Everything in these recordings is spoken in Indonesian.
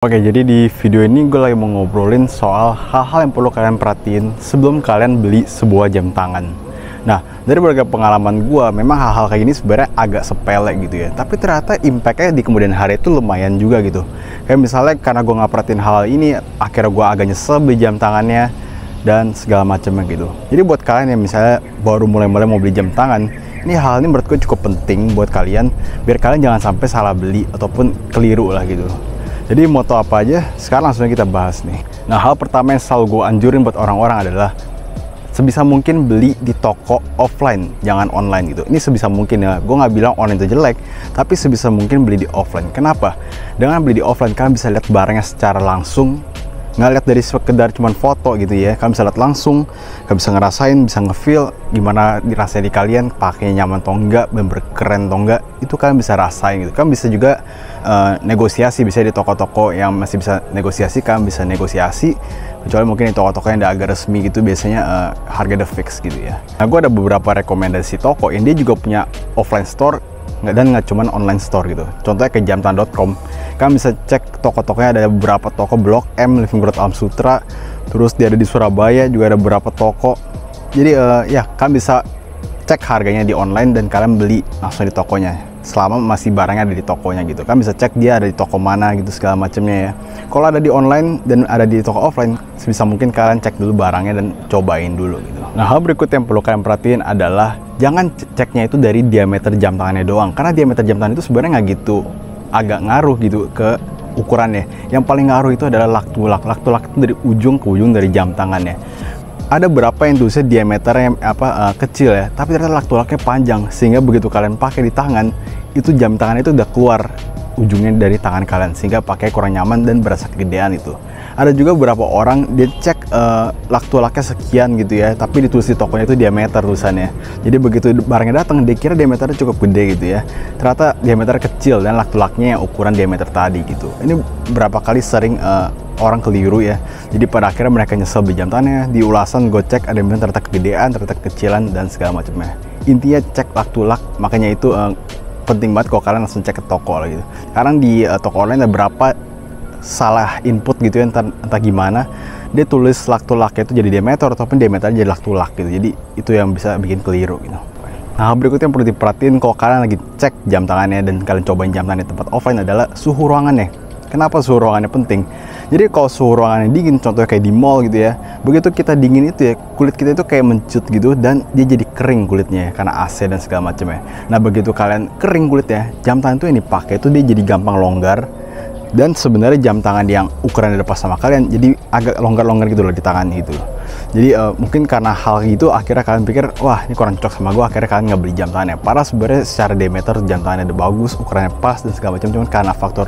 Oke, jadi di video ini gue lagi mau ngobrolin soal hal-hal yang perlu kalian perhatiin sebelum kalian beli sebuah jam tangan. Nah, dari berbagai pengalaman gue, memang hal-hal kayak gini sebenarnya agak sepele gitu ya. Tapi ternyata impact-nya di kemudian hari itu lumayan juga gitu. Kayak misalnya karena gue nggak perhatiin hal ini, akhirnya gue agak nyesel beli jam tangannya dan segala macamnya gitu. Jadi buat kalian yang misalnya baru mulai-mulai mau beli jam tangan, ini hal ini menurut gue cukup penting buat kalian, biar kalian jangan sampai salah beli ataupun keliru lah gitu. Jadi mau tau apa aja, sekarang langsung kita bahas nih. Nah, hal pertama yang selalu gue anjurin buat orang-orang adalah sebisa mungkin beli di toko offline, jangan online gitu. Ini sebisa mungkin ya, gue nggak bilang online itu jelek, tapi sebisa mungkin beli di offline. Kenapa? Dengan beli di offline, kalian bisa lihat barangnya secara langsung, nggak lihat dari sekedar cuman foto gitu ya. Kalian bisa lihat langsung, kalian bisa ngerasain, bisa nge-feel gimana dirasanya di kalian, pakainya nyaman atau enggak, bener-bener keren atau enggak, itu kalian bisa rasain gitu. Kalian bisa juga negosiasi, bisa di toko-toko yang masih bisa negosiasi, kalian bisa negosiasi. Kecuali mungkin di toko-toko yang udah agak resmi gitu, biasanya harga udah fix gitu ya. Nah, gue ada beberapa rekomendasi toko yang dia juga punya offline store dan nggak cuman online store gitu. Contohnya ke jamtan.com, kalian bisa cek toko-tokonya. Ada beberapa toko Blok M, Living Road Alam Sutra, terus dia ada di Surabaya juga ada beberapa toko. Jadi ya kalian bisa cek harganya di online dan kalian beli langsung di tokonya selama masih barangnya ada di tokonya gitu. Kalian bisa cek dia ada di toko mana gitu segala macamnya ya. Kalau ada di online dan ada di toko offline, sebisa mungkin kalian cek dulu barangnya dan cobain dulu gitu. Nah, hal berikut yang perlu kalian perhatiin adalah jangan ceknya itu dari diameter jam tangannya doang, karena diameter jam tangan itu sebenarnya nggak gitu agak ngaruh gitu ke ukurannya. Yang paling ngaruh itu adalah lak tulak. Lak tulak itu dari ujung ke ujung dari jam tangannya. Ada berapa yang tulisnya diameternya kecil ya, tapi ternyata lak tulaknya panjang, sehingga begitu kalian pakai di tangan, itu jam tangan itu udah keluar ujungnya dari tangan kalian, sehingga pakai kurang nyaman dan berasa kegedean itu. Ada juga beberapa orang dia cek lak tulaknya sekian gitu ya, tapi ditulis di tokonya itu diameter tulisannya. Jadi begitu barangnya datang, dia kira diameternya cukup gede gitu ya, ternyata diameter kecil dan lak tulaknya yang ukuran diameter tadi gitu. Ini berapa kali sering orang keliru ya. Jadi pada akhirnya mereka nyesel beli jam tangannya. Di ulasan gue cek ada yang bilang ternyata kegedean, ternyata kecilan dan segala macamnya. Intinya cek lak tulak, makanya itu penting banget kalau kalian langsung cek ke toko lah gitu. Sekarang di toko online ada berapa salah input gitu ya, entah gimana dia tulis lak tulaknya itu jadi diameter ataupun diameternya jadi lak tulak gitu. Jadi itu yang bisa bikin keliru gitu. Nah, berikutnya yang perlu diperhatiin kalau kalian lagi cek jam tangannya dan kalian cobain jam tangan di tempat offline adalah suhu ruangannya. Kenapa suhu ruangannya penting? Jadi kalau suhu ruangannya dingin, contohnya kayak di mall gitu ya, begitu kita dingin itu ya, kulit kita itu kayak mencut gitu dan dia jadi kering kulitnya karena AC dan segala macamnya. Nah, begitu kalian kering kulitnya, jam tangan itu yang dipakai itu dia jadi gampang longgar. Dan sebenarnya jam tangan yang ukurannya pas sama kalian jadi agak longgar-longgar gitu loh di tangan gitu. Jadi mungkin karena hal itu akhirnya kalian pikir, wah ini kurang cocok sama gue, akhirnya kalian nggak beli jam tangannya. Padahal sebenarnya secara diameter jam tangannya udah bagus, ukurannya pas dan segala macam, cuman karena faktor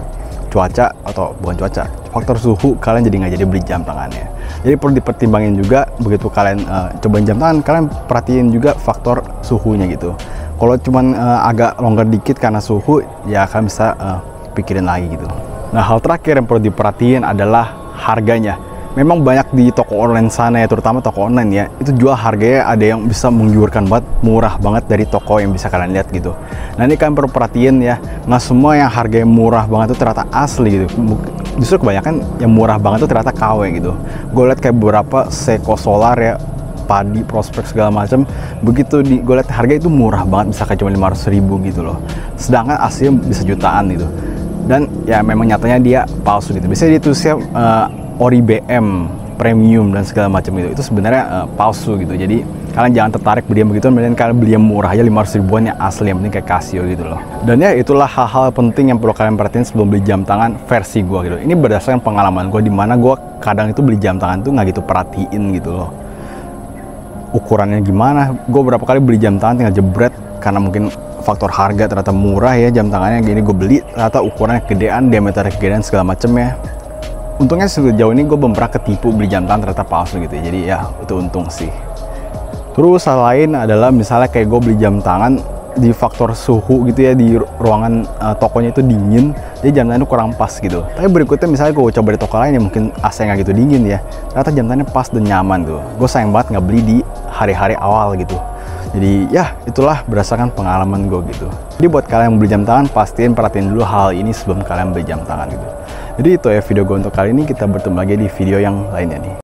cuaca atau bukan cuaca, faktor suhu, kalian jadi nggak jadi beli jam tangannya. Jadi perlu dipertimbangin juga begitu kalian cobain jam tangan, kalian perhatiin juga faktor suhunya gitu. Kalau cuman agak longgar dikit karena suhu, ya kalian bisa pikirin lagi gitu. Nah, hal terakhir yang perlu diperhatiin adalah harganya. Memang banyak di toko online sana ya, terutama toko online ya, itu jual harganya ada yang bisa menggiurkan banget, murah banget dari toko yang bisa kalian lihat gitu. Nah, ini kalian perlu perhatiin ya, nggak semua yang harganya murah banget itu ternyata asli gitu. Justru kebanyakan yang murah banget itu ternyata KW gitu. Gue lihat kayak beberapa Seiko Solar ya, padi, prospek segala macam, begitu gue lihat harga itu murah banget, bisa kayak cuma 500.000 gitu loh. Sedangkan aslinya bisa jutaan gitu. Dan ya memang nyatanya dia palsu gitu. Biasanya dia tulisnya Ori BM premium dan segala macam itu sebenarnya palsu gitu. Jadi kalian jangan tertarik beli yang begitu, mending kalian beli yang murah aja, 500 ribuan yang asli, yang penting kayak Casio gitu loh. Dan ya itulah hal-hal penting yang perlu kalian perhatiin sebelum beli jam tangan versi gue gitu. Ini berdasarkan pengalaman gue, dimana gue kadang itu beli jam tangan tuh nggak gitu perhatiin gitu loh ukurannya gimana. Gue berapa kali beli jam tangan tinggal jebret karena mungkin faktor harga, ternyata murah ya jam tangannya gini, gue beli ternyata ukurannya kegedean, diameternya kegedean segala macemnya. Untungnya sejauh ini gue belum pernah ketipu beli jam tangan ternyata palsu gitu ya. Jadi ya itu untung sih. Terus hal lain adalah misalnya kayak gue beli jam tangan di faktor suhu gitu ya, di ruangan tokonya itu dingin, jadi jam tangan itu kurang pas gitu. Tapi berikutnya misalnya gue coba di toko lain yang mungkin AC nggak gitu dingin ya, ternyata jam tangannya pas dan nyaman tuh. Gue sayang banget nggak beli di hari-hari awal gitu. Jadi ya itulah berdasarkan pengalaman gue gitu. Jadi buat kalian yang beli jam tangan, perhatiin dulu hal ini sebelum kalian beli jam tangan gitu. Jadi itu ya video gue untuk kali ini, kita bertemu lagi di video yang lainnya nih.